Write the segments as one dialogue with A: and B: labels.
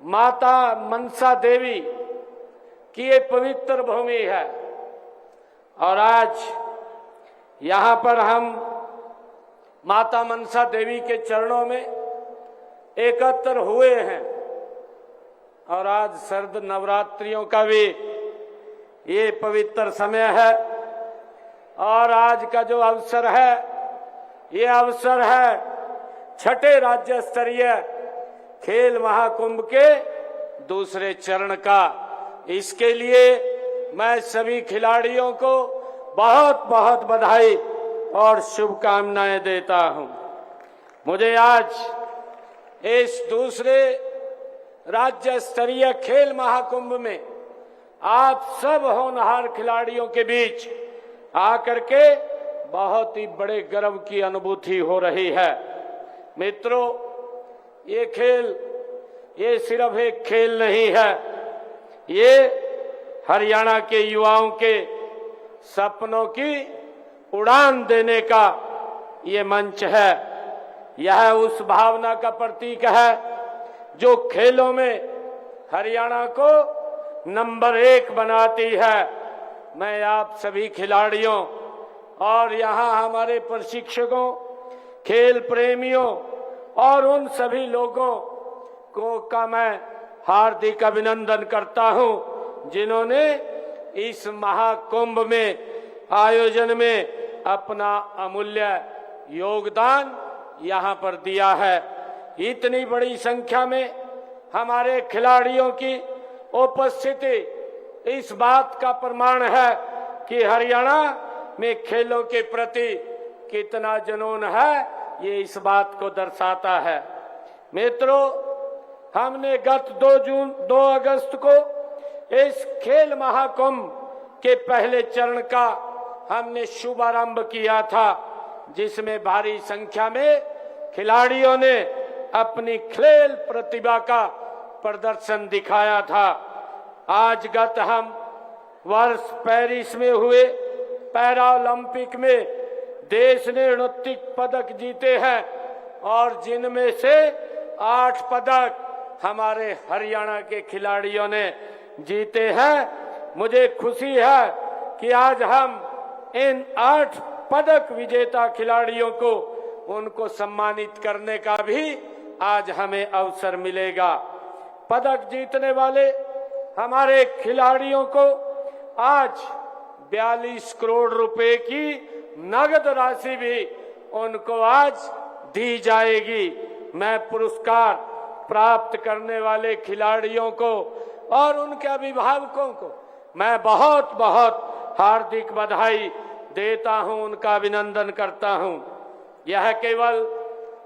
A: माता मनसा देवी की ये पवित्र भूमि है और आज यहाँ पर हम माता मनसा देवी के चरणों में एकत्र हुए हैं और आज शरद नवरात्रियों का भी ये पवित्र समय है और आज का जो अवसर है ये अवसर है छठे राज्य स्तरीय खेल महाकुंभ के दूसरे चरण का। इसके लिए मैं सभी खिलाड़ियों को बहुत बहुत बधाई और शुभकामनाएं देता हूं। मुझे आज इस दूसरे राज्य स्तरीय खेल महाकुंभ में आप सब होनहार खिलाड़ियों के बीच आकर के बहुत ही बड़े गर्व की अनुभूति हो रही है। मित्रों, ये खेल ये सिर्फ एक खेल नहीं है, ये हरियाणा के युवाओं के सपनों की उड़ान देने का ये मंच है। यह उस भावना का प्रतीक है जो खेलों में हरियाणा को नंबर 1 बनाती है। मैं आप सभी खिलाड़ियों और यहाँ हमारे प्रशिक्षकों, खेल प्रेमियों और उन सभी लोगों का मैं हार्दिक अभिनंदन करता हूं जिन्होंने इस महाकुंभ में आयोजन में अपना अमूल्य योगदान यहाँ पर दिया है। इतनी बड़ी संख्या में हमारे खिलाड़ियों की उपस्थिति इस बात का प्रमाण है कि हरियाणा में खेलों के प्रति कितना जुनून है, ये इस बात को दर्शाता है। मित्रों, हमने गत 2 अगस्त को इस खेल महाकुंभ के पहले चरण का हमने शुभारंभ किया था, जिसमें भारी संख्या में खिलाड़ियों ने अपनी खेल प्रतिभा का प्रदर्शन दिखाया था। आज गत हम वर्ष पेरिस में हुए पैरा ओलंपिक में देश ने 29 पदक जीते हैं और जिनमें से 8 पदक हमारे हरियाणा के खिलाड़ियों ने जीते हैं। मुझे खुशी है कि आज हम इन 8 पदक विजेता खिलाड़ियों को उनको सम्मानित करने का भी आज हमें अवसर मिलेगा। पदक जीतने वाले हमारे खिलाड़ियों को आज 42 करोड़ रुपए की नगद राशि भी उनको आज दी जाएगी। मैं पुरस्कार प्राप्त करने वाले खिलाड़ियों को और उनके अभिभावकों को मैं बहुत बहुत हार्दिक बधाई देता हूं, उनका अभिनंदन करता हूं। यह केवल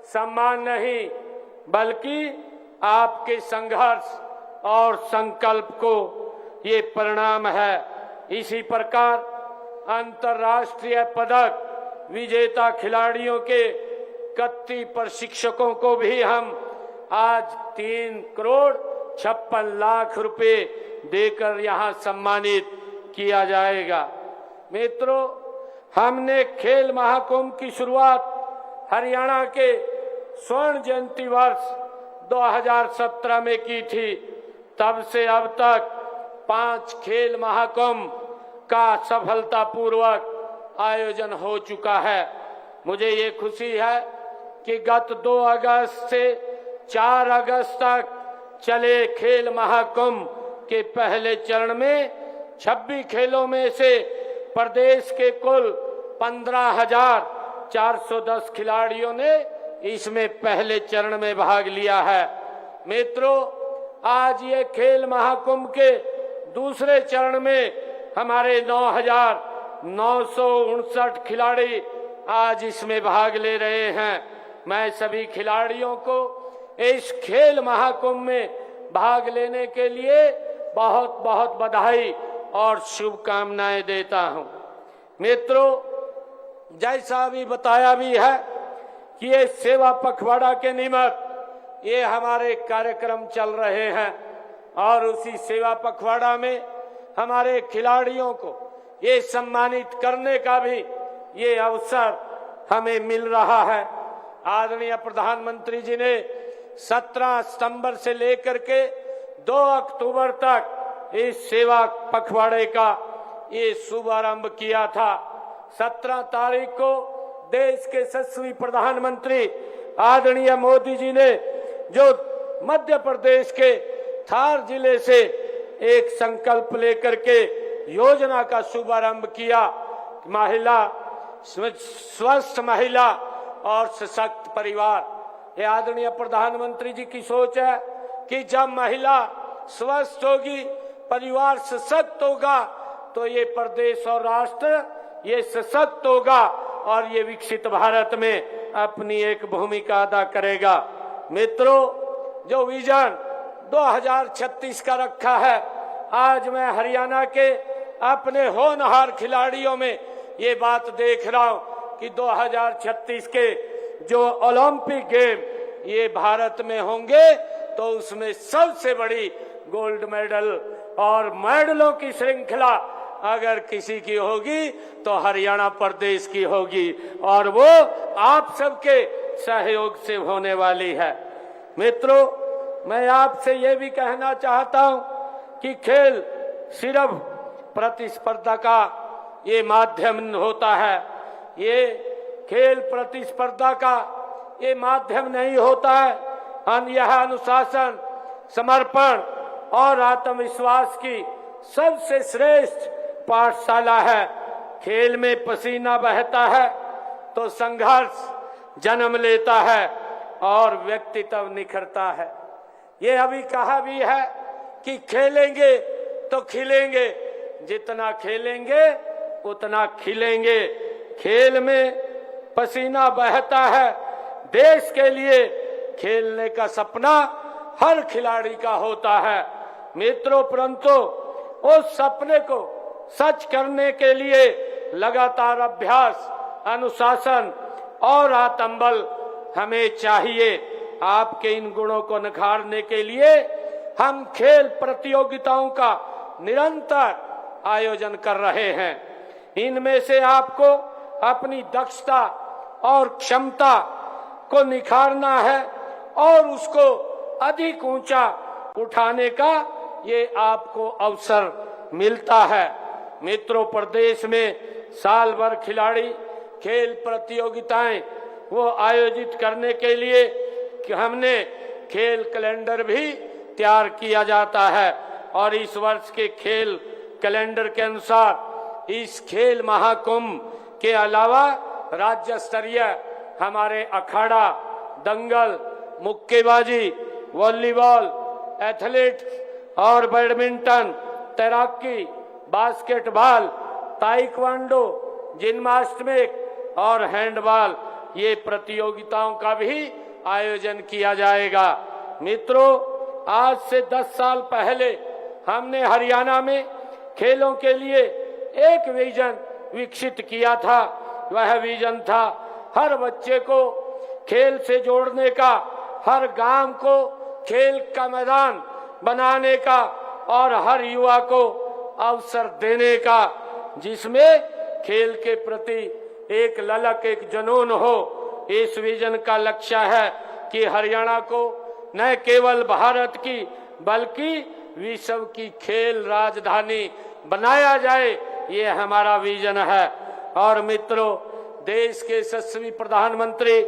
A: सम्मान नहीं बल्कि आपके संघर्ष और संकल्प को ये परिणाम है। इसी प्रकार अंतर्राष्ट्रीय पदक विजेता खिलाड़ियों के 31 प्रशिक्षकों को भी हम आज 3 करोड़ 56 लाख रुपए देकर यहाँ सम्मानित किया जाएगा। मित्रों, हमने खेल महाकुंभ की शुरुआत हरियाणा के स्वर्ण जयंती वर्ष 2017 में की थी। तब से अब तक 5 खेल महाकुंभ का सफलतापूर्वक आयोजन हो चुका है। मुझे ये खुशी है कि गत 2 अगस्त से 4 अगस्त तक चले खेल महाकुंभ के पहले चरण में 26 खेलों में से प्रदेश के कुल 15,410 खिलाड़ियों ने इसमें पहले चरण में भाग लिया है। मित्रों, आज ये खेल महाकुंभ के दूसरे चरण में हमारे 9,959 खिलाड़ी आज इसमें भाग ले रहे हैं। मैं सभी खिलाड़ियों को इस खेल महाकुंभ में भाग लेने के लिए बहुत बहुत बधाई और शुभकामनाएं देता हूं। मित्रों, जैसा भी बताया भी है कि ये सेवा पखवाड़ा के निमित्त ये हमारे कार्यक्रम चल रहे हैं और उसी सेवा पखवाड़ा में हमारे खिलाड़ियों को ये सम्मानित करने का भी ये अवसर हमें मिल रहा है। आदरणीय प्रधानमंत्री जी ने 17 सितंबर से लेकर के 2 अक्टूबर तक इस सेवा पखवाड़े का ये शुभारंभ किया था। 17 तारीख को देश के यशस्वी प्रधानमंत्री आदरणीय मोदी जी ने जो मध्य प्रदेश के धार जिले से एक संकल्प लेकर के योजना का शुभारंभ किया। महिला, स्वस्थ महिला और सशक्त परिवार, ये आदरणीय प्रधानमंत्री जी की सोच है कि जब महिला स्वस्थ होगी, परिवार सशक्त होगा, तो ये प्रदेश और राष्ट्र ये सशक्त होगा और ये विकसित भारत में अपनी एक भूमिका अदा करेगा। मित्रों, जो विजन 2036 का रखा है, आज मैं हरियाणा के अपने होनहार खिलाड़ियों में ये बात देख रहा हूं कि 2036 के जो ओलंपिक गेम ये भारत में होंगे तो उसमें सबसे बड़ी गोल्ड मेडल और मेडलों की श्रृंखला अगर किसी की होगी तो हरियाणा प्रदेश की होगी और वो आप सबके सहयोग से होने वाली है। मित्रों, मैं आपसे ये भी कहना चाहता हूं कि खेल सिर्फ प्रतिस्पर्धा का ये माध्यम होता है, ये खेल प्रतिस्पर्धा का ये माध्यम नहीं होता है। यह अनुशासन, समर्पण और आत्मविश्वास की सबसे श्रेष्ठ पाठशाला है। खेल में पसीना बहता है तो संघर्ष जन्म लेता है और व्यक्तित्व निखरता है। ये अभी कहा भी है कि खेलेंगे तो खिलेंगे, जितना खेलेंगे उतना खिलेंगे। खेल में पसीना बहता है, देश के लिए खेलने का सपना हर खिलाड़ी का होता है। मित्रों, परंतु उस सपने को सच करने के लिए लगातार अभ्यास, अनुशासन और आत्मबल हमें चाहिए। आपके इन गुणों को निखारने के लिए हम खेल प्रतियोगिताओं का निरंतर आयोजन कर रहे हैं। इनमें से आपको अपनी दक्षता और क्षमता को निखारना है और उसको अधिक ऊंचा उठाने का ये आपको अवसर मिलता है। मित्रों, प्रदेश में साल भर खिलाड़ी खेल प्रतियोगिताएं वो आयोजित करने के लिए कि हमने खेल कैलेंडर भी तैयार किया जाता है और इस वर्ष के खेल कैलेंडर के अनुसार इस खेल महाकुंभ के अलावा राज्य स्तरीय हमारे अखाड़ा, दंगल, मुक्केबाजी, वॉलीबॉल, एथलेटिक्स और बैडमिंटन, तैराकी, बास्केटबॉल, ताइक्वांडो, जिम्नास्टिक और हैंडबॉल ये प्रतियोगिताओं का भी आयोजन किया जाएगा। मित्रों, आज से 10 साल पहले हमने हरियाणा में खेलों के लिए एक विजन विकसित किया था। वह विजन था हर बच्चे को खेल से जोड़ने का, हर गांव को खेल का मैदान बनाने का और हर युवा को अवसर देने का, जिसमें खेल के प्रति एक ललक, एक जुनून हो। इस विजन का लक्ष्य है कि हरियाणा को न केवल भारत की बल्कि विश्व की खेल राजधानी बनाया जाए, ये हमारा विजन है। और मित्रों, देश के यशस्वी प्रधानमंत्री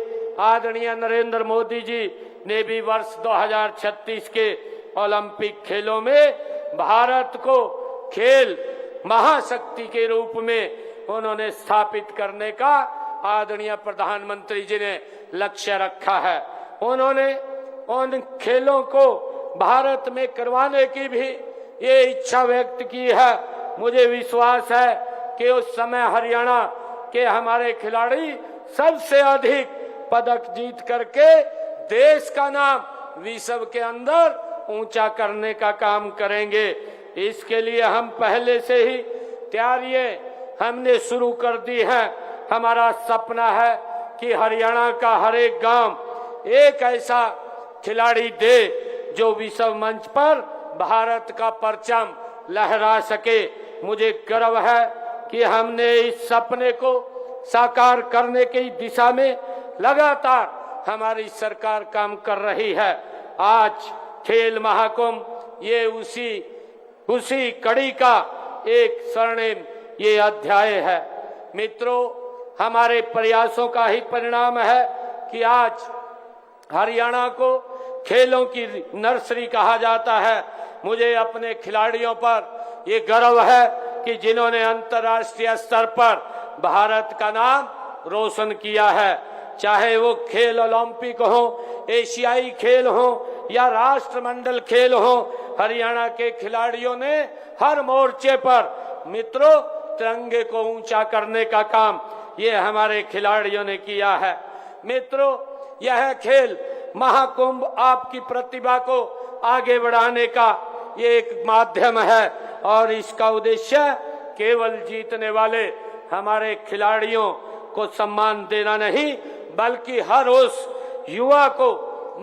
A: आदरणीय नरेंद्र मोदी जी ने भी वर्ष 2036 के ओलंपिक खेलों में भारत को खेल महाशक्ति के रूप में उन्होंने स्थापित करने का आदरणीय प्रधानमंत्री जी ने लक्ष्य रखा है। उन्होंने उन खेलों को भारत में करवाने की भी ये इच्छा व्यक्त की है। मुझे विश्वास है कि उस समय हरियाणा के हमारे खिलाड़ी सबसे अधिक पदक जीत करके देश का नाम विश्व के अंदर ऊंचा करने का काम करेंगे। इसके लिए हम पहले से ही तैयारियां हमने शुरू कर दी है। हमारा सपना है कि हरियाणा का हर एक गांव एक ऐसा खिलाड़ी दे जो विश्व मंच पर भारत का परचम लहरा सके। मुझे गर्व है कि हमने इस सपने को साकार करने की दिशा में लगातार हमारी सरकार काम कर रही है। आज खेल महाकुंभ ये उसी कड़ी का एक स्वर्णिम ये अध्याय है। मित्रों, हमारे प्रयासों का ही परिणाम है कि आज हरियाणा को खेलों की नर्सरी कहा जाता है। मुझे अपने खिलाड़ियों पर ये गर्व है कि जिन्होंने अंतर्राष्ट्रीय स्तर पर भारत का नाम रोशन किया है, चाहे वो खेल ओलंपिक हो, एशियाई खेल हो या राष्ट्रमंडल खेल हो। हरियाणा के खिलाड़ियों ने हर मोर्चे पर मित्रों तिरंगे को ऊंचा करने का काम ये हमारे खिलाड़ियों ने किया है। मित्रों, यह खेल महाकुंभ आपकी प्रतिभा को आगे बढ़ाने का ये एक माध्यम है और इसका उद्देश्य केवल जीतने वाले हमारे खिलाड़ियों को सम्मान देना नहीं, बल्कि हर उस युवा को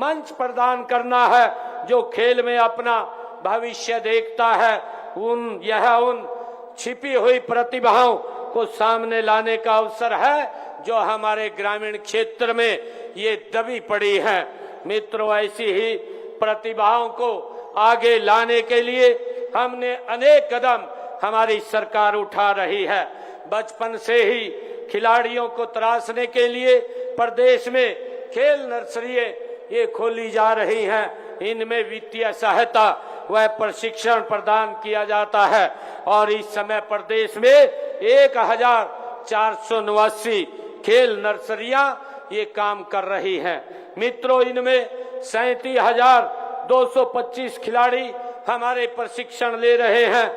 A: मंच प्रदान करना है जो खेल में अपना भविष्य देखता है। उन छिपी हुई प्रतिभाओं को सामने लाने का अवसर है जो हमारे ग्रामीण क्षेत्र में ये दबी पड़ी है। मित्रों, ऐसी ही प्रतिभाओं को आगे लाने के लिए हमने अनेक कदम हमारी सरकार उठा रही है। बचपन से ही खिलाड़ियों को तराशने के लिए प्रदेश में खेल नर्सरियां ये खोली जा रही हैं। इनमें वित्तीय सहायता व प्रशिक्षण प्रदान किया जाता है और इस समय प्रदेश में 1489 खेल नर्सरियां ये काम कर रही हैं। मित्रों, इनमें 37,225 खिलाड़ी हमारे प्रशिक्षण ले रहे हैं।